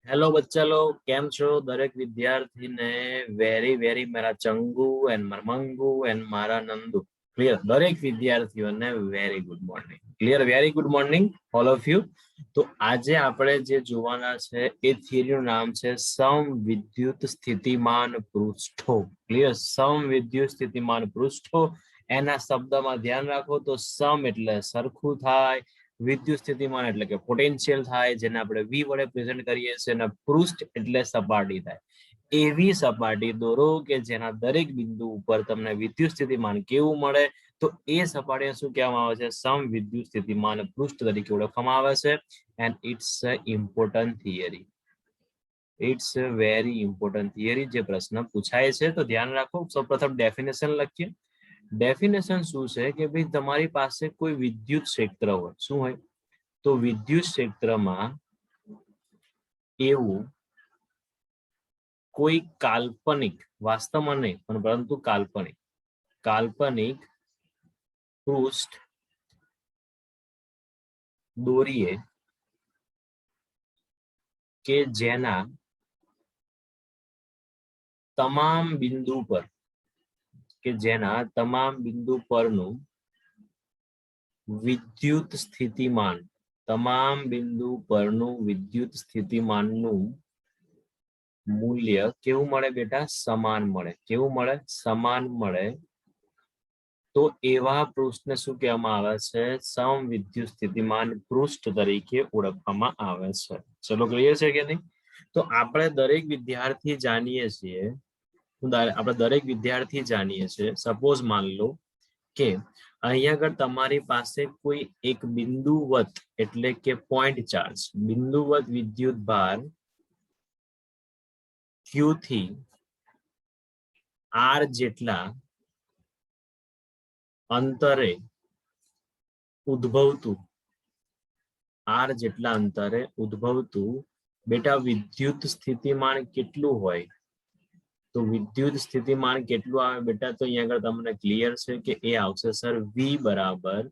Hello बच्चा लोग केम छो दरेक विद्यार्थी ने वेरी वेरी मेरा चंगू एंड मरमंगू एंड मारा नंदू क्लियर दरेक विद्यार्थीओ ने very good morning clear very good morning all of you. तो આજે આપણે જે જોવાના છે એ થિયરીનું નામ છે સમવિદ્યુત સ્થિતિમાન પૃષ્ઠો ક્લિયર સમવિદ્યુત સ્થિતિમાન પૃષ્ઠો એના શબ્દમાં ध्यान રાખો તો સમ એટલે સરખું થાય વિદ્યુત સ્થિતિમાન એટલે કે પોટેન્શિયલ થાય જેને આપણે v વડે પ્રેઝન્ટ કરીએ છીએ અને પૃષ્ઠ એટલે સપાટી થાય એવી સપાટી દોરો કે જેના દરેક બિંદુ ઉપર તમને વિદ્યુત સ્થિતિમાન કેવું મળે તો એ સપાટીને શું કહેવામાં આવે છે સમવિદ્યુત સ્થિતિમાન પૃષ્ઠ તરીકે ઓળખવામાં આવે છે and it's a important theory it's a very important theory જે પ્રશ્ન પૂછાય છે તો ધ્યાન રાખો સૌપ્રથમ ડેફિનેશન લખીએ डेफिनेशन शू है कि भाई तमारी पासे कोई विद्युत क्षेत्र हो शू है तो विद्युत क्षेत्र में एवं कोई काल्पनिक वास्तव में नहीं परंतु काल्पनिक काल्पनिक पृष्ठ दोरीए के जेना तमाम बिंदु पर के जेना तमाम बिंदु परनु विद्युत स्थितिमान तमाम बिंदु परनु विद्युत स्थितिमाननु मूल्य केवुं मळे बेटा समान मळे केवुं मळे समान मळे तो एवा पृष्ठने शुं कहेवामां आवे छे समविद्युत स्थितिमान पृष्ठ तरीके ओळखवामां आवे छे। चलो क्लियर छे के नहीं? तो आपणे दरेक विद्यार्थी जाणीए छीए આપણે દરેક વિદ્યાર્થી જાણીએ છીએ સપોઝ માન લો કે અહીંયા આગળ તમારી પાસે કોઈ એક બિંદુવત એટલે કે પોઈન્ટ ચાર્જ બિંદુવત વિદ્યુત ભાર Q થી R જેટલા અંતરે ઉદ્ભવતું R જેટલા અંતરે ઉદ્ભવતું બેટા વિદ્યુત સ્થિતિમાન કેટલું હોય तो विद्युत स्थितिमान केटलू आवे बेटा तो अहीं आगळ तमने क्लियर छे के ए आवशे सर V बराबर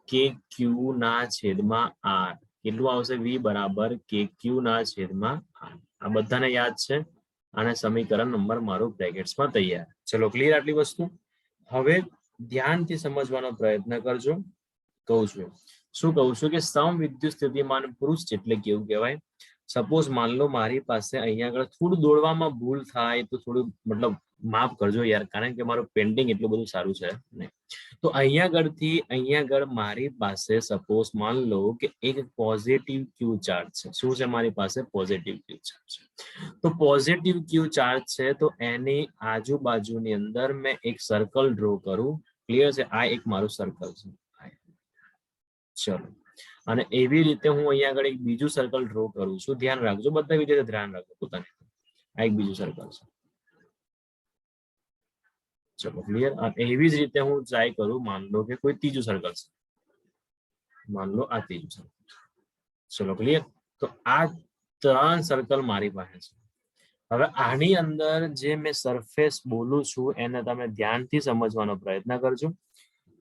KQ ना छेदमां R केटलू आवशे V बराबर KQ ना छेदमां R आ बधाने याद छे आने समीकरण नंबर मारो ब्रेकेट्स में तैयार। चलो क्लियर आटली वस्तु हवे ध्यानथी समजवानो प्रयत्न करजो। कहूं छुं शुं कहूं छुं के समविद्युत स्थितिमान पृष्ठ एटले केवुं कहेवाय सपोज मान लो मारी पासे अहींया આગળ થોડું દોડવામાં ભૂલ થાય તો થોડું मतलब માફ કરજો યાર કારણ કે મારું પેન્ડિંગ એટલું બધું સારું છે નહીં તો અહીંયા આગળથી અહીંયા આગળ મારી પાસે સપોઝ मान लो કે એક પોઝિટિવ ક્યુ ચાર્જ છે શું છે મારી પાસે પોઝિટિવ ક્યુ ચાર્જ છે તો પોઝિટિવ ક્યુ ચાર્જ છે તો એની આજુબાજુની અંદર મેં એક સર્કલ ડ્રો કરું ક્લિયર છે આ એક મારું સર્કલ છે ચલો અને એવી રીતે હું અહીંયા આગળ એક બીજું સર્કલ ડ્રો કરું છું ધ્યાન રાખજો બધા વિદ્યાર્થીઓ ધ્યાન રાખો પોતાને આ એક બીજું સર્કલ છે ચલો ક્લિયર અને એવી જ રીતે હું ટ્રાય કરું માન લો કે કોઈ ત્રીજું સર્કલ છે માન લો આ ત્રીજું સર્કલ ચલો ક્લિયર તો આ ત્રણ સર્કલ મારી પાસે છે હવે આની અંદર જે મેં સરફેસ બોલું છું એને તમે ધ્યાનથી સમજવાનો પ્રયત્ન કરજો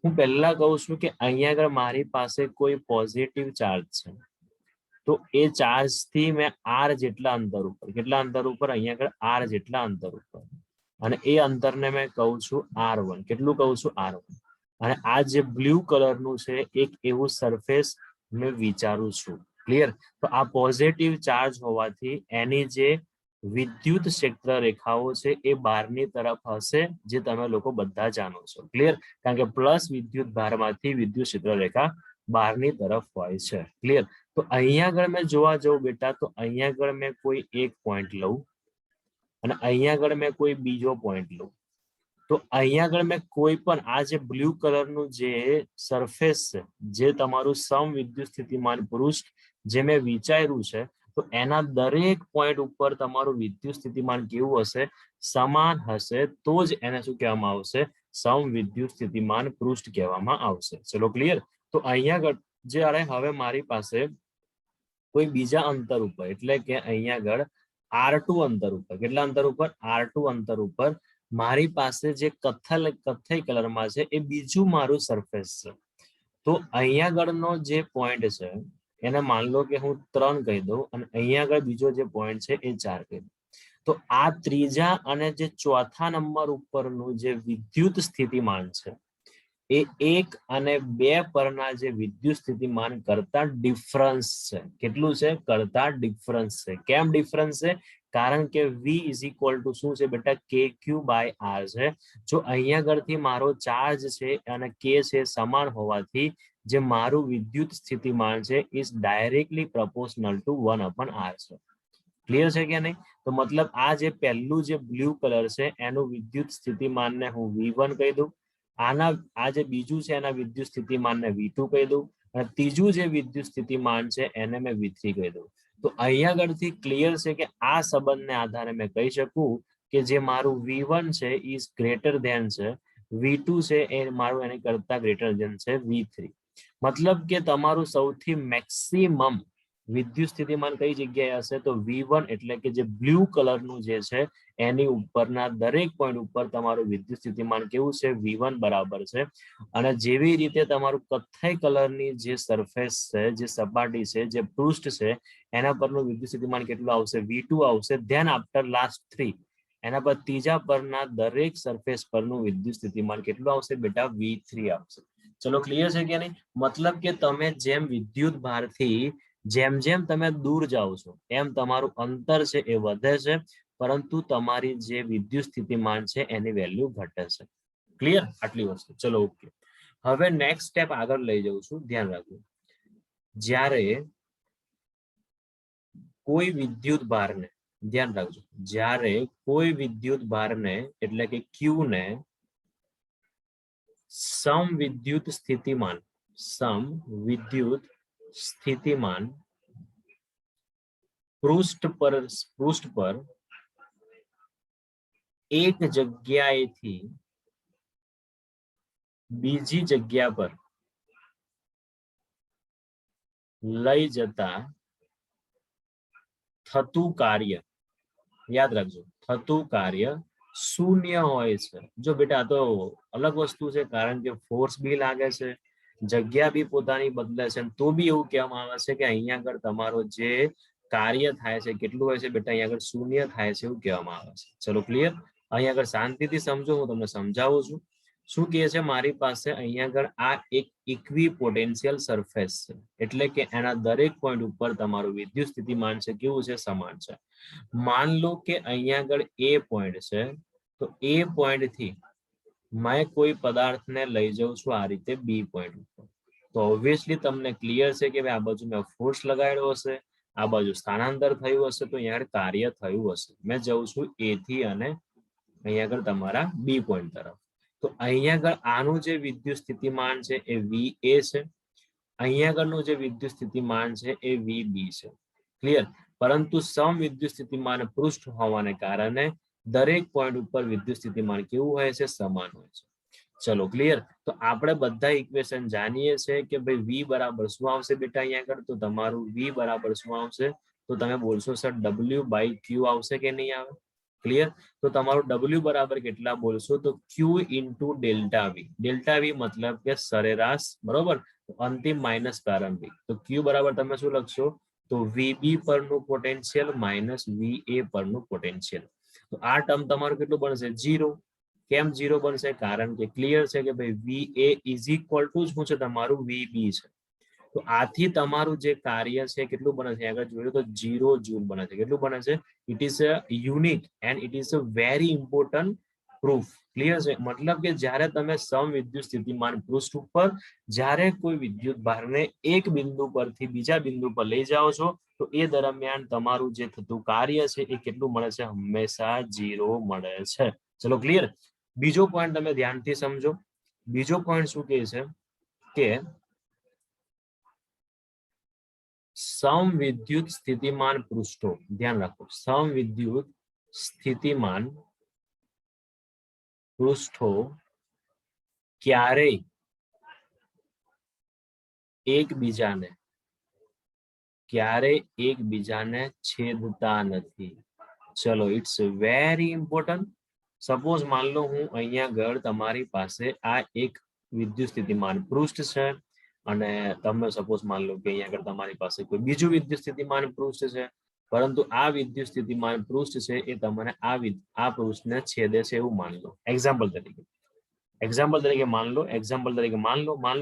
હું પહેલા કહું છું કે અહીંયા આગળ મારી પાસે કોઈ પોઝિટિવ ચાર્જ છે તો એ ચાર્જ થી મેં R જેટલા અંતર ઉપર કેટલા અંતર ઉપર અહીંયા આગળ R જેટલા અંતર ઉપર અને એ અંતરને મેં કહું છું R1 કેટલું કહું છું R1 અને આ જે બ્લુ કલરનું છે એક એવું સરફેસ મેં વિચારું છું ક્લિયર તો આ પોઝિટિવ ચાર્જ હોવાથી એની જે विद्युत क्षेत्र रेखाओं से ए बारनी तरफ हशे जे तमे लोको बधा जानो छो क्लियर कारण के प्लस विद्युत भार मांथी विद्युत क्षेत्र रेखा बारनी तरफ होय छे क्लियर तो अहींया આગળ मैं जोवा जाऊं बेटा तो अहींया આગળ मैं कोई एक पॉइंट लऊं અને अहींया આગળ मैं कोई बीजो पॉइंट लऊं तो अहींया આગળ मैं कोई पण आ जे ब्लू कलर नु जे सरफेस छे जे तमारुं समविद्युत स्थितिमान पृष्ठ जे मैं विचार्યું છે तो एना दरेक पॉइंट ऊपर तमारू विद्युत स्थितिमान केवुं हशे समान हशे तो ज एने शुं कहेवामां आवशे समविद्युत स्थितिमान पृष्ठ कहेवामां आवशे। चलो क्लियर तो अहींया जे अरे हवे मारी पासे कोई बीजा अंतर ऊपर एटले के अहींया આગળ R2 अंतर ऊपर કેટલા अंतर ऊपर R2 अंतर ऊपर मारी पासे जे कथई कलर में छे ए बीजू मारू सरफेस छे तो अहींया આગળનો જે पॉइंट छे એને मान लो કે હું 3 કહી દઉં અને અહીંયા આગળ બીજો જે પોઈન્ટ છે એ 4 કહી દઉં, તો આ ત્રીજા અને જે ચોથા નંબર ઉપરનું જે વિદ્યુત સ્થિતિમાન છે એ 1 અને 2 પરના જે વિદ્યુત સ્થિતિમાન કરતા ડિફરન્સ છે. કેટલું છે? કરતા ડિફરન્સ છે. કેમ ડિફરન્સ છે? કારણ કે v = શું છે બેટા? kq/r છે. જો અહીંયા આગળથી મારો ચાર્જ છે અને k છે સમાન હોવાથી જે મારું વિદ્યુત સ્થિતિમાન છે is directly proportional two 1/r છે. ક્લિયર છે કે નહીં? તો મતલબ આ જે પહેલું જે બ્લુ કલર છે એનું વિદ્યુત સ્થિતિમાનને હું v1 કહી દઉં, આના આ જે બીજું છે એના વિદ્યુત સ્થિતિમાનને v2 કહી દઉં અને ત્રીજું જે વિદ્યુત સ્થિતિમાન છે એને મેં v3 કહી દઉં. તો અહીંયા આગળથી ક્લિયર છે કે આ સંબંધને આધારે મેં કહી શકું કે જે મારું v1 છે ઇઝ ગ્રેટર ધેન છે v2 છે એ મારું એની કરતા ગ્રેટર ધેન છે v3. મતલબ કે તમારું સૌથી મેક્સિમમ વિદ્યુત સ્થિતિમાન કઈ જગ્યાએ હશે? તો v1 એટલે કે જે બ્લુ કલરનું જે છે એની ઉપરના દરેક પોઈન્ટ ઉપર તમારું વિદ્યુત સ્થિતિમાન કેવું છે? v1 બરાબર છે. અને જેવી રીતે તમારું કથ્થઈ કલરની જે સરફેસ છે, જે સપાટી છે, જે પૃષ્ઠ છે એના પરનું વિદ્યુત સ્થિતિમાન કેટલું આવશે? v2 આવશે. ધેન આફ્ટર લાસ્ટ 3 એના પર ત્રીજા પરના દરેક સરફેસ પરનું વિદ્યુત સ્થિતિમાન કેટલું આવશે બેટા? v3 આવશે. ચલો ક્લિયર છે કે નહીં? મતલબ કે તમે જેમ વિદ્યુત ભારથી જેમ જેમ તમે દૂર જાઓ છો એમ તમારું અંતર છે એ વધે છે, પરંતુ તમારી જે વિદ્યુત સ્થિતિમાન છે એની વેલ્યુ ઘટે છે. ક્લિયર? આટલી વસ્તુ. ચલો ઓકે. હવે નેક્સ્ટ સ્ટેપ આગળ લઈ જાઉં છું, ધ્યાન રાખજો. જ્યારે કોઈ વિદ્યુત ભારને, ધ્યાન રાખજો, જ્યારે કોઈ વિદ્યુત ભારને એટલે કે q ને સમવિદ્યુત સ્થિતિમાન પૃષ્ઠ પર એક જગ્યાએથી બીજી જગ્યા પર લઈ જતા થતું કાર્ય, યાદ રાખજો, થતું કાર્ય શૂન્ય હોય છે. જો બેટા આ તો અલગ વસ્તુ છે, કારણ કે ફોર્સ બી લાગે છે, જગ્યા બી પોતાની બદલે છે, તો બી એવું કહેવામાં આવે છે કે અહીંયા આગળ તમારો જે કાર્ય થાય છે કેટલું હોય છે બેટા? અહીંયા આગળ શૂન્ય થાય છે એવું કહેવામાં આવે છે. ચલો ક્લિયર? અહીંયા આગળ શાંતિથી સમજો, હું તમને સમજાવું છું. શું કહે છે? મારી પાસે અહીંયા આગળ આ એક ઇક્વિપોટેન્શિયલ સરફેસ છે, એટલે કે એના દરેક પોઈન્ટ ઉપર તમારું વિદ્યુત સ્થિતિમાન છે કેવું છે? સમાન છે. માન લો કે અહીંયા આગળ એ પોઈન્ટ છે, તો એ પોઈન્ટ થી મેં કોઈ પદાર્થને લઈ જાઉં છું આ રીતે બી પોઈન્ટ ઉપર, તો ઓબ્વિયસલી તમને ક્લિયર છે કે આ બાજુ મેં ફોર્સ લગાડ્યો હશે, આ બાજુ સ્થાનાંતર થયું હશે, તો અહીંયા કાર્ય થયું હશે. મેં જઉં છું એ થી અને અહીંયા આગળ તમારા બી પોઈન્ટ તરફ, તો અહીંયા આગળ આનું જે વિદ્યુત સ્થિતિમાન છે એ VA છે, અહીંયા આગળનું જે વિદ્યુત સ્થિતિમાન છે એ VB છે. ક્લિયર? પરંતુ સમ વિદ્યુત સ્થિતિમાન પૃષ્ઠ હોવાને કારણે દરેક પોઈન્ટ ઉપર વિદ્યુત સ્થિતિમાન કેવું હોય છે? સમાન હોય છે. ચલો ક્લિયર? તો આપણે બધા ઇક્વેશન જાણીએ છીએ કે ભાઈ v બરાબર શું આવશે બેટા? અહીંયા આગળ તો તમારું v બરાબર શું આવશે? તો તમે બોલશો સર w/q આવશે કે નહીં આવે? ક્લિયર? તો તમારું w બરાબર કેટલા બોલશો? તો q * ΔV. ΔV મતલબ કે સરેરાશ, બરોબર? અંતિમ માઇનસ પ્રારંભિક. તો q બરાબર તમે શું લખશો? તો VB પરનું પોટેન્શિયલ માઇનસ VA પરનું પોટેન્શિયલ. તો આ ટર્મ તમારું કેટલું બનશે? 0. કેમ 0 બનશે? કારણ કે ક્લિયર છે કે ભાઈ VA = શું છે? તમારું VB છે. તો આથી તમારું જે કાર્ય છે કેટલું બને છે? આગળ જોયું તો 0 જૂલ બને છે. કેટલું બને છે? It is a unique and it is a very important proof. Clear છે? મતલબ કે જ્યારે તમે સમવિદ્યુત સ્થિતિમાન પૃષ્ઠ ઉપર જ્યારે કોઈ વિદ્યુત ભારને એક બિંદુ પરથી બીજા બિંદુ પર લઈ જાઓ છો, તો એ દરમિયાન તમારું જે થતું કાર્ય છે એ કેટલું મળે છે? હંમેશા 0 મળે છે. ચલો ક્લિયર? બીજો પોઈન્ટ તમે ધ્યાનથી સમજો. બીજો પોઈન્ટ શું કહે છે કે સમવિદ્યુત સ્થિતિમાન પૃષ્ઠો, ધ્યાન રાખો, સમવિદ્યુત સ્થિતિમાન પૃષ્ઠો ક્યારેય એકબીજાને છેદતા નથી. ચલો, ઇટ્સ વેરી ઇમ્પોર્ટન્ટ. સપોઝ માન લો હું અહીંયા આગળ તમારી પાસે આ એક વિદ્યુત સ્થિતિમાન પૃષ્ઠ છે અને તમે સપોઝ मान लो કે અહીંયા આગળ તમારી પાસે કોઈ બીજું વિદ્યુત સ્થિતિમાન પૃષ્ઠ છે, પરંતુ આ વિદ્યુત સ્થિતિમાન પૃષ્ઠ છે એ તમને આ પૃષ્ઠને છેદે છે એવું માની લો. એક્ઝામ્પલ તરીકે मान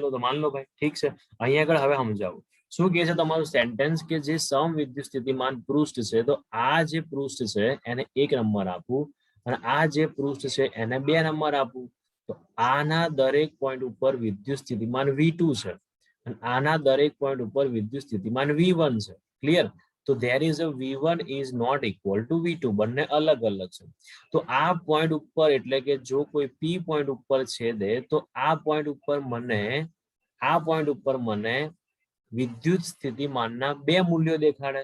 लो તો मान लो ભાઈ, ઠીક છે. અહીંયા આગળ હવે સમજાવો શું કહે છે તમારું સેન્ટેન્સ કે જે સમવિદ્યુત સ્થિતિમાન પૃષ્ઠ છે, તો આ જે પૃષ્ઠ છે એને 1 નંબર આપું અને આ જે પૃષ્ઠ છે એને 2 નંબર આપું. તો આના દરેક પોઈન્ટ ઉપર વિદ્યુત સ્થિતિમાન V2 છે અને આના દરેક પોઈન્ટ ઉપર વિદ્યુત સ્થિતિમાન V1 છે. ક્લિયર? તો there is a V1 is not equal to V2, બંને અલગ અલગ છે. તો આ પોઈન્ટ ઉપર એટલે કે જો કોઈ P પોઈન્ટ ઉપર છેદે તો આ પોઈન્ટ ઉપર મને વિદ્યુત સ્થિતિમાનના 2 મૂલ્યો દેખાડે.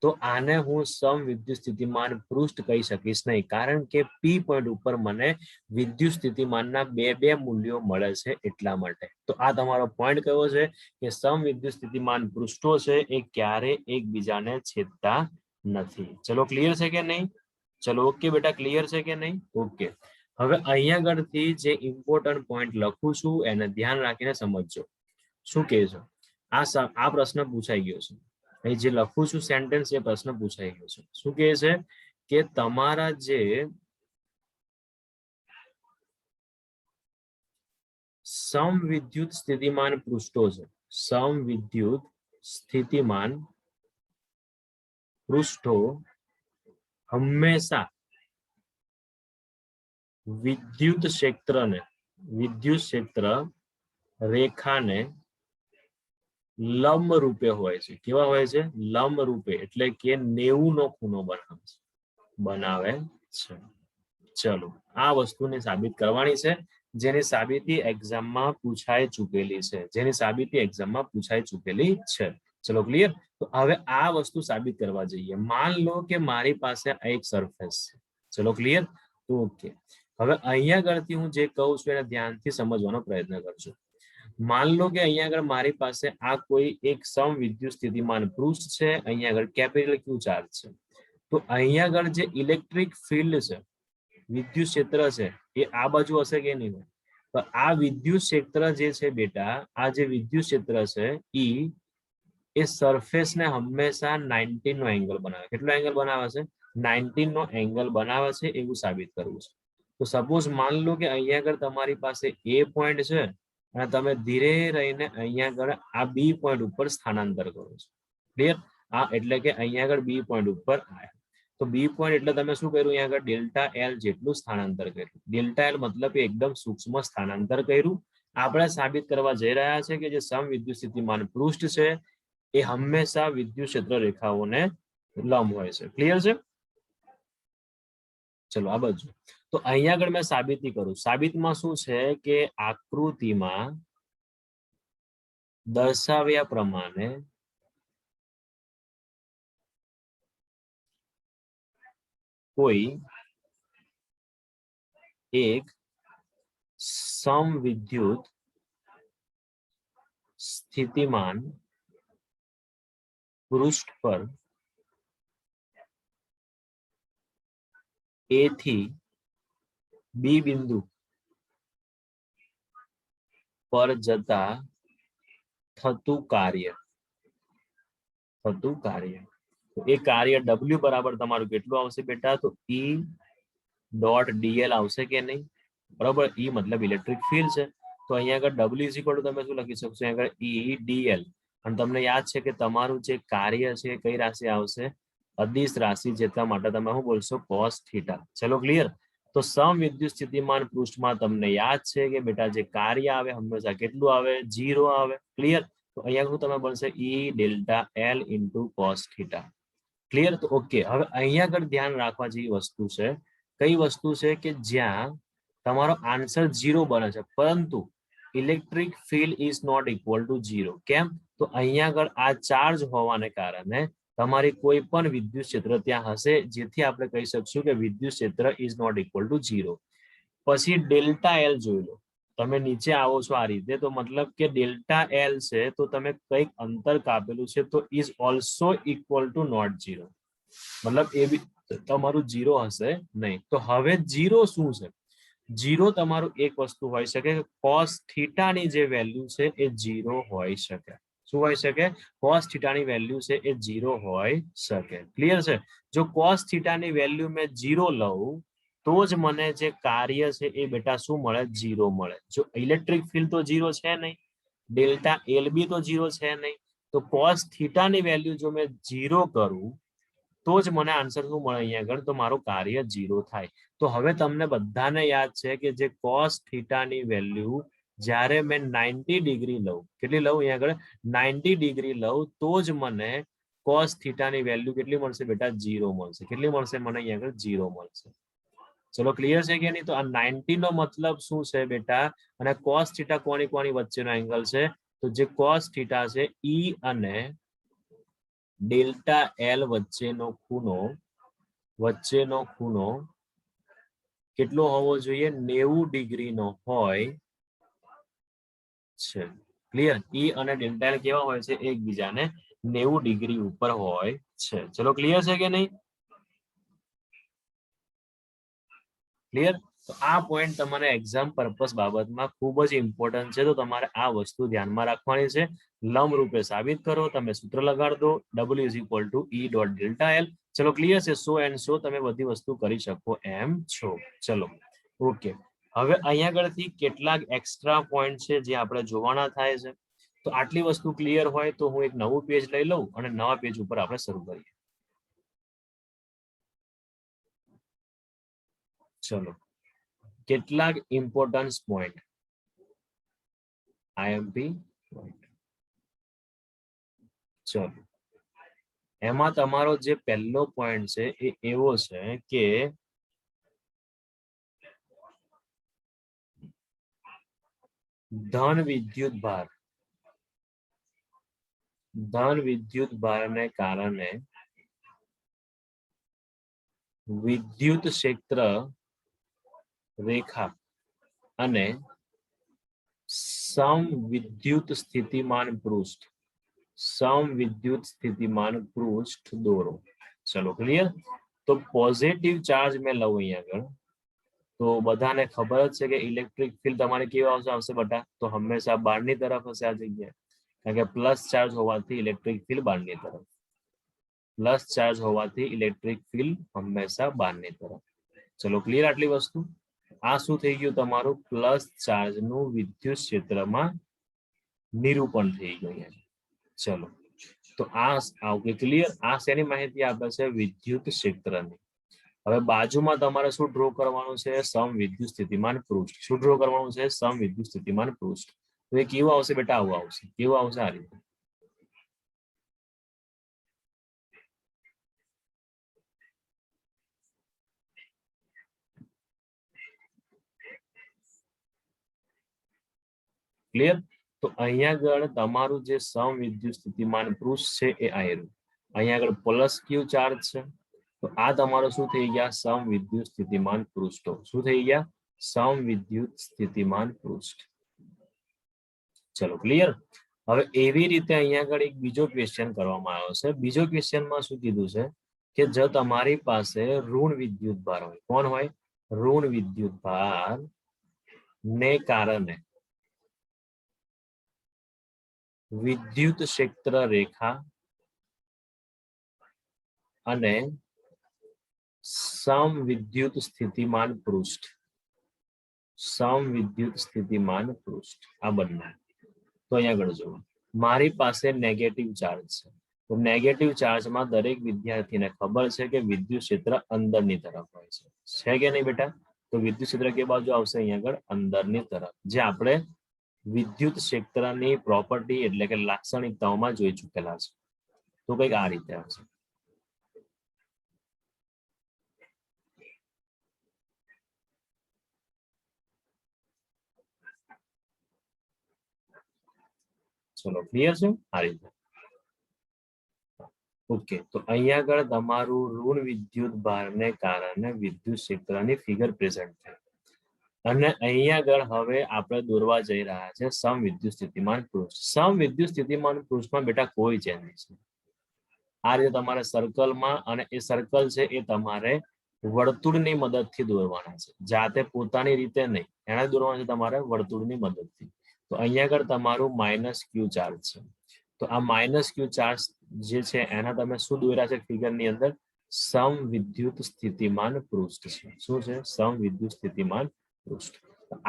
તો આને હું સમવિદ્યુત સ્થિતિમાન પૃષ્ઠ કહી શકીશ નહીં, કારણ કે P પોઈન્ટ ઉપર મને વિદ્યુત સ્થિતિમાનના 2 મૂલ્યો મળે છે એટલા માટે. તો આ તમારો પોઈન્ટ કયો છે કે સમવિદ્યુત સ્થિતિમાન પૃષ્ઠો છે એ ક્યારે એકબીજાને છેદતા નથી. ચલો ક્લિયર છે કે નહીં? ચલો ઓકે બેટા, ક્લિયર છે કે નહીં? ઓકે. હવે અહીંયા આગળથી જે ઇમ્પોર્ટન્ટ પોઈન્ટ લખું છું એને ધ્યાન રાખીને સમજજો. શું કહે છે? આ પ્રશ્ન પૂછાઈ ગયો છે. અહીં જે લખું છું સેન્ટેન્સ એ પ્રશ્ન પૂછાઈ ગયો છે. શું કહે છે કે તમારા જે સમવિદ્યુત સ્થિતિમાન પૃષ્ઠો છે, સમવિદ્યુત સ્થિતિમાન પૃષ્ઠો હંમેશા વિદ્યુત ક્ષેત્ર રેખાને લંબ રૂપે હોય છે. કેવા હોય છે? લંબ રૂપે, એટલે કે 90 નો ખૂણો બનાવે છે. ચલો આ વસ્તુને સાબિત કરવાની છે, જેની સાબિતી એક્ઝામમાં પૂછાઈ ચૂકેલી છે. ચલો ક્લિયર? તો હવે આ વસ્તુ સાબિત કરવા જઈએ. માન લો કે મારી પાસે એક સરફેસ છે. ચલો ક્લિયર? તો ઓકે. હવે અહીંયા આગળથી હું જે કહું છું એને ધ્યાનથી સમજવાનો પ્રયત્ન કરજો. मान लो કે અહીંયા આગળ મારી પાસે આ કોઈ એક સમવિદ્યુત સ્થિતિમાન પૃષ્ઠ છે, અહીંયા આગળ કેપિટલ Q ચાર્જ છે. તો અહીંયા આગળ જે ઇલેક્ટ્રિક ફિલ્ડ છે, વિદ્યુત ક્ષેત્ર છે, એ આ બાજુ હશે કે નહીં હોય? તો આ વિદ્યુત ક્ષેત્ર જે છે બેટા, આ જે વિદ્યુત ક્ષેત્ર છે એ સરફેસ ને હંમેશા 90 નો એંગલ બનાવે. કેટલો એંગલ બનાવે છે? 90 નો એંગલ બનાવે છે એવું સાબિત કરવું છે. તો સપોઝ मान लो કે અહીંયા આગળ તમારી પાસે A પોઈન્ટ છે અને તમે ધીરે રહીને અહીંયા આગળ આ B પોઈન્ટ ઉપર સ્થાનાંતર કરો છો. ક્લિયર? આ એટલે કે અહીંયા આગળ B પોઈન્ટ ઉપર આવ્યા. તો B પોઈન્ટ એટલે તમે શું કર્યું? અહીંયા આગળ ડેલ્ટા L જેટલું સ્થાનાંતર કર્યું. ડેલ્ટા L મતલબ કે એકદમ સૂક્ષ્મ સ્થાનાંતર કર્યું. આપણે સાબિત કરવા જઈ રહ્યા છે કે જે સમવિદ્યુત સ્થિતિમાન પૃષ્ઠ છે એ હંમેશા વિદ્યુત ક્ષેત્ર રેખાઓને લંબ હોય છે. ક્લિયર છે? ચલો આ બાજુ. તો અહીંયા આગળ મેં સાબિતી કરું. સાબિતમાં શું છે કે આકૃતિમાં દર્શાવ્યા પ્રમાણે કોઈ એક સમવિદ્યુત સ્થિતિમાન પૃષ્ઠ પર A થી B બિંદુ પર જતા થતું કાર્ય. તો એ કાર્ય W બરાબર તમારું કેટલું આવશે બેટા? તો E.dl આવશે કે નહીં? બરાબર. E મતલબ ઇલેક્ટ્રિક ફિલ્ડ છે. તો અહીંયા આગળ W ઇઝ ઇક્વલ ટુ તમે શું લખી શકશો? અહીંયા આગળ E.dl. અને તમને યાદ છે કે તમારું જે કાર્ય છે કઈ રાશિ આવશે? અદિશ રાશિ, જેટલા માટે તમે શું બોલશો? cos theta. ચલો ક્લિયર? તો સમવિદ્યુત સ્થિતિમાન પૃષ્ઠમાં તમને યાદ છે કે બેટા જે કાર્ય આવે હંમેશા કેટલું આવે? 0 આવે. ક્લિયર? તો અહીંયા શું તમે બનશે? E delta L into cos theta. Clear? તો ઓકે. હવે અહીંયા આગળ ધ્યાન રાખવા જેવી વસ્તુ છે. કઈ વસ્તુ છે? કે જ્યાં તમારો આન્સર 0 બને છે, પરંતુ electric field is not equal to 0. કેમ? તો અહીંયા આગળ આ ચાર્જ હોવાને કારણે તમારી કોઈ પણ વિદ્યુત ક્ષેત્ર ત્યાં હશે, જેથી આપણે કહી શકશું કે વિદ્યુત ક્ષેત્ર ઇઝ નોટ ઇક્વલ ટુ 0. પછી ડેલ્ટા L જોઈ લો. તમે નીચે આવો છો આ રીતે, તો મતલબ કે ડેલ્ટા L છે તો તમે કંઈક અંતર કાપેલું છે, તો is also equal to not 0. મતલબ એ બી તમારું 0 હશે નહીં. તો હવે 0 શું છે? जीरो तमारू एक वस्तु होई सके cos थीटा नी जे वेल्यू छे ए जीरो होई सके શું હોઈ શકે cos थीटा ની વેલ્યુ છે એ 0 હોઈ શકે ક્લિયર છે જો cos थीटा ની વેલ્યુ મે 0 લઉં તો જ મને જે કાર્ય છે એ બેટા શું મળે 0 મળે જો ઇલેક્ટ્રિક ફીલ્ડ તો 0 છે નહીં ડેલ્ટા LB તો 0 છે નહીં તો cos थीटा ની વેલ્યુ જો મે 0 કરું તો જ મને આન્સર શું મળે અહીંયા આગળ તો મારું કાર્ય 0 થાય તો હવે તમને બધાને યાદ છે કે જે cos थीटा ની વેલ્યુ જ્યારે મેં 90 ડિગ્રી લઉં કેટલી લઉં અહીંયા આગળ 90 ડિગ્રી લઉં તો જ મને cos थीटा ની વેલ્યુ કેટલી મળશે બેટા 0 મળશે કેટલી મળશે મને અહીંયા આગળ 0 મળશે ચલો ક્લિયર છે કે નહીં તો આ 90 નો મતલબ શું છે બેટા અને cos थीटा કોની કોની વચ્ચેનો એંગલ છે તો જે cos थीटा છે E અને ડેલ્ટા L વચ્ચેનો ખૂણો કેટલો હોવો જોઈએ 90 ડિગ્રીનો હોય છે ક્લિયર E અને ડેલ્ટા L કેવા હોય છે એકબીજાને 90 ડિગ્રી ઉપર હોય છે ચલો ક્લિયર છે કે નહીં ક્લિયર તો આ પોઈન્ટ તમારે એક્ઝામ પર્પસ બાબતમાં ખૂબ જ ઇમ્પોર્ટન્ટ છે તો તમારે આ વસ્તુ ધ્યાનમાં રાખવાની છે લંબ રૂપે સાબિત કરો તમે સૂત્ર લગાડ દો W=E.delta L ચલો ક્લિયર છે સો એન્ડ સો તમે બધી વસ્તુ કરી શકો એમ છો ચલો ઓકે હવે અહીંયા આગળથી કેટલાક એક્સ્ટ્રા પોઈન્ટ છે જે આપણે જોવાના થાય છે તો આટલી વસ્તુ ક્લિયર હોય તો હું એક નવું પેજ લઈ લઉં અને નવા પેજ ઉપર આપણે શરૂ કરીએ ચલો કેટલાક ઇમ્પોર્ટન્સ પોઈન્ટ IMP પોઈન્ટ ચલો એમાં તમારો જે પહેલો પોઈન્ટ છે એ એવો છે કે ધન વિદ્યુત ભારને કારણે વિદ્યુત ક્ષેત્ર રેખા અને સમવિદ્યુત સ્થિતિમાન પૃષ્ઠ દોરો ચલો ક્લિયર તો પોઝિટિવ ચાર્જ મેં લઉં અહીંયા આગળ તો બધાને ખબર જ છે કે ઇલેક્ટ્રિક ફીલ્ડ તમારે કેવા આવશે બેટા તો હંમેશા બહારની તરફ હશે આ જગ્યાએ કારણ કે પ્લસ ચાર્જ હોવાથી ઇલેક્ટ્રિક ફીલ્ડ બહારની તરફ હંમેશા બહારની તરફ ચલો ક્લિયર આટલી વસ્તુ આ શું થઈ ગયું તમારું પ્લસ ચાર્જ નું વિદ્યુત ક્ષેત્રમાં નિરૂપણ થઈ ગયું ચલો તો આ ક્લિયર આ શેની માહિતી આપે છે વિદ્યુત ક્ષેત્રની હવે બાજુમાં તમારે શું ડ્રો કરવાનું છે સમવિદ્યુત સ્થિતિમાન પૃષ્ઠ શું ડ્રો કરવાનું છે સમવિદ્યુત સ્થિતિમાન પૃષ્ઠ તો એ કેવું આવશે બેટા આવું આવશે કેવું આવશે આ રીતે ક્લિયર તો અહીંયા આગળ તમારું જે સમવિદ્યુત સ્થિતિમાન પૃષ્ઠ છે એ આયરું અહીંયા આગળ પ્લસ ક્યુ ચાર્જ છે તો આ તમારો શું થઈ ગયા સમવિદ્યુત સ્થિતિમાન પૃષ્ઠો શું થઈ ગયા સમવિદ્યુત સ્થિતિમાન પૃષ્ઠ ચલો ક્લિયર હવે એવી રીતે અહીંયા આગળ એક બીજો ક્વેશ્ચન કરવામાં આવ્યો છે બીજો ક્વેશ્ચનમાં શું કીધું છે કે જો તમારી પાસે ઋણ વિદ્યુત ભાર હોય કોણ હોય ઋણ વિદ્યુત ભાર ને કારણે વિદ્યુત ક્ષેત્ર રેખા અને સમવિદ્યુત સ્થિતિમાન પૃષ્ઠ આ બંને તો અહીંયા આગળ જુઓ મારી પાસે નેગેટિવ ચાર્જ છે તો નેગેટિવ ચાર્જમાં દરેક વિદ્યાર્થીને ખબર છે કે વિદ્યુત ક્ષેત્ર અંદરની તરફ હોય છે કે નહીં બેટા તો વિદ્યુત ક્ષેત્ર કે બાજુ આવશે અહીંયા આગળ અંદરની તરફ જે આપણે વિદ્યુત ક્ષેત્રની પ્રોપર્ટી એટલે કે લાક્ષણિકતાઓમાં જોઈ ચૂકેલા છે તો કંઈક આ રીતે આવશે ચલો ક્લિયર છે આ રીતે ઓકે તો અહીંયા આગળ તમારું ઋણ વિદ્યુત ભારને કારણે વિદ્યુત ક્ષેત્રની ફિગર પ્રેઝન્ટ થાય અને અહીંયા આગળ હવે આપણે દોરવા જઈ રહ્યા છે સમવિદ્યુત સ્થિતિમાન પૃષ્ઠ સમવિદ્યુત સ્થિતિમાન પૃષ્ઠમાં બેટા કોઈ ચેન્જ નથી આ રીતે તમારે સર્કલમાં અને એ સર્કલ છે એ તમારે વર્તુળની મદદથી દોરવાના છે, જાતે પોતાની રીતે નહીં, એને દોરવાના છે તમારે વર્તુળની મદદથી. તો અહીંયા આગળ તમારું માઇનસ ક્યુ ચાર્જ છે. તો આ માઇનસ ક્યુ ચાર્જ જે છે એના તમે શું દોર્યા છે ફિગરની અંદર? સમવિદ્યુત સ્થિતિમાન પૃષ્ઠ છે. શું છે? સમવિદ્યુત સ્થિતિમાન પૃષ્ઠ.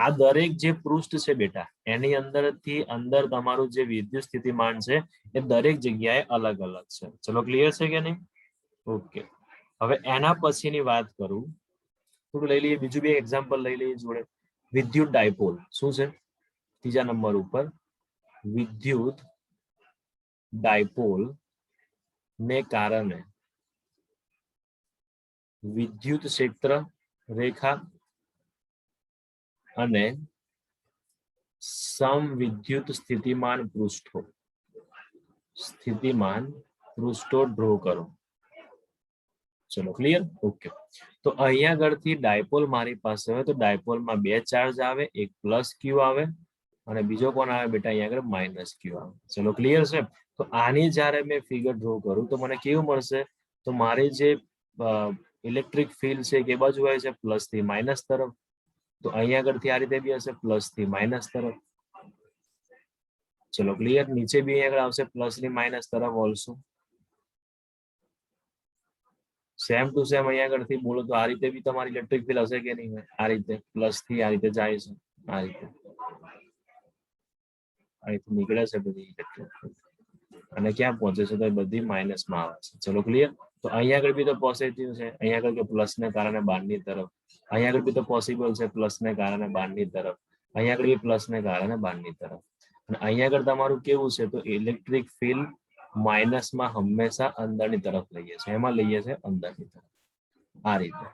આ દરેક જે પૃષ્ઠ છે બેટા, એની અંદરથી અંદર તમારું જે વિદ્યુત સ્થિતિમાન છે એ દરેક જગ્યાએ અલગ અલગ છે. ચલો ક્લિયર છે કે નહીં? ઓકે. હવે એના પછીની વાત કરું, થોડું લઈ લઈએ, બીજું બે એક્ઝામ્પલ લઈ લઈએ જોડે. વિદ્યુત ડાયપોલ શું છે? ત્રીજા નંબર ઉપર વિદ્યુત ડાયપોલ ને કારણે વિદ્યુત ક્ષેત્ર રેખા અને સમવિદ્યુત સ્થિતિમાન પૃષ્ઠો ડ્રો કરો. ચલો ક્લિયર? ઓકે. તો અહીંયા આગળથી ડાયપોલ મારી પાસે હોય તો ડાયપોલમાં બે ચાર્જ આવે, એક પ્લસ ક્યુ આવે અને બીજો કોણ આવે બેટા? અહીંયા આગળ માઇનસ ક્યુ આવે. ચલો ક્લિયર છે? તો આની જ્યારે મેં ફિગર ડ્રો કરું તો મને કેવું મળશે? તો મારી જે ઇલેક્ટ્રિક ફિલ્ડ છે કે બાજુ આવે છે? પ્લસ થી માઇનસ તરફ. તો અહીંયા આગળથી આ રીતે બી હશે, પ્લસ થી માઇનસ તરફ. ચલો ક્લિયર? નીચે બી અહીંયા આગળ આવશે પ્લસ થી માઇનસ તરફ ઓલસો. સેમ ટુ સેમ અહીંયા આગળથી બોલો તો આ રીતે બી તમારી ઇલેક્ટ્રિક ફિલ્ડ હશે કે નહીં? આ રીતે પ્લસ થી આ રીતે જાય છે, આ રીતે નીકળે છે બધી ઇલેક્ટ્રિક ફિલ્ડ અને ક્યાં પહોંચે છે? તો એ બધી માઇનસ માં આવે છે. ચલો ક્લિયર? તો અહીંયા આગળ બી તો પોઝિટિવ છે, અહીંયા આગળ કે પ્લસ ને કારણે બહારની તરફ, અહીંયા આગળ બી તો પોસિબલ છે પ્લસ ને કારણે બહારની તરફ, અહીંયા આગળ બી પ્લસ ને કારણે બહારની તરફ. અને અહીંયા આગળ તમારું કેવું છે? તો ઇલેક્ટ્રિક ફિલ્ડ માઇનસ માં હંમેશા અંદરની તરફ લઈએ છે. એમાં લઈએ છે અંદરની તરફ, આ રીતે.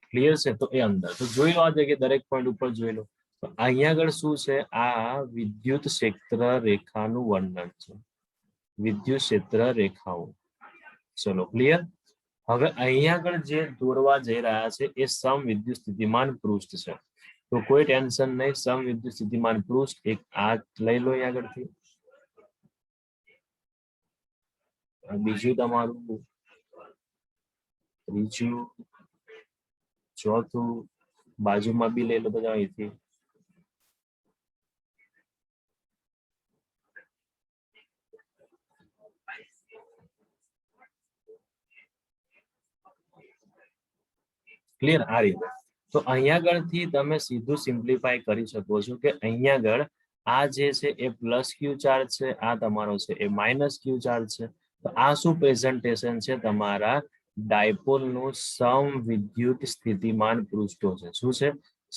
ક્લિયર છે? તો એ અંદર તો જોઈ લો, આ જગ્યાએ દરેક પોઈન્ટ ઉપર જોઈ લો. તો અહીંયા આગળ શું છે? આ વિદ્યુત ક્ષેત્ર રેખાનું વર્ણન છે, વિદ્યુત ક્ષેત્ર રેખાઓ. ચલો ક્લિયર? હવે અહીંયા આગળ જે દોરવા જઈ રહ્યા છે એ સમવિદ્યુત સ્થિતિમાન પૃષ્ઠ છે. તો કોઈ ટેન્શન નહીં, સમવિદ્યુત સ્થિતિમાન પૃષ્ઠ એક આ લઈ લો અહીંયા આગળથી. બીજું તમારું, ત્રીજું, ચોથું, બાજુમાં બી લઈ લો તો અહીંથી. ક્લિયર? આ રીતે. તો અહીંયા આગળથી તમે સીધું સિમ્પ્લિફાય કરી શકો છો કે અહીંયા આગળ આ જે છે એ પ્લસ ક્યુ ચાર્જ છે, આ તમારો છે એ માઇનસ ક્યુ ચાર્જ છે. તો આ શું પ્રેઝન્ટેશન છે? તમારા ડાયપોલનું સમવિદ્યુત સ્થિતિમાન પૃષ્ઠો છે. શું છે?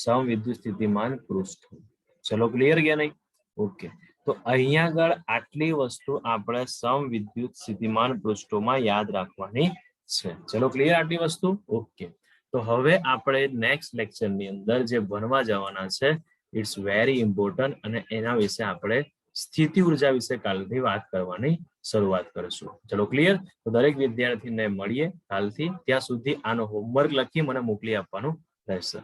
સમવિદ્યુત સ્થિતિમાન પૃષ્ઠો. ચલો ક્લિયર કે નહીં? ઓકે. તો અહીંયા આગળ આટલી વસ્તુ આપણે સમવિદ્યુત સ્થિતિમાન પૃષ્ઠોમાં યાદ રાખવાની છે. ચલો ક્લિયર આટલી વસ્તુ? ઓકે. તો હવે આપણે નેક્સ્ટ લેક્ચરની અંદર જે ભણવા જવાના છે ઇટ્સ વેરી ઇમ્પોર્ટન્ટ અને એના વિશે આપણે સ્થિતિ ઉર્જા વિશે કાલથી વાત કરવાની શરૂઆત કરીશું. ચલો ક્લિયર? તો દરેક વિદ્યાર્થીને મળીએ કાલથી. ત્યાં સુધી આનો હોમવર્ક લખી મને મોકલી આપવાનું રહેશે.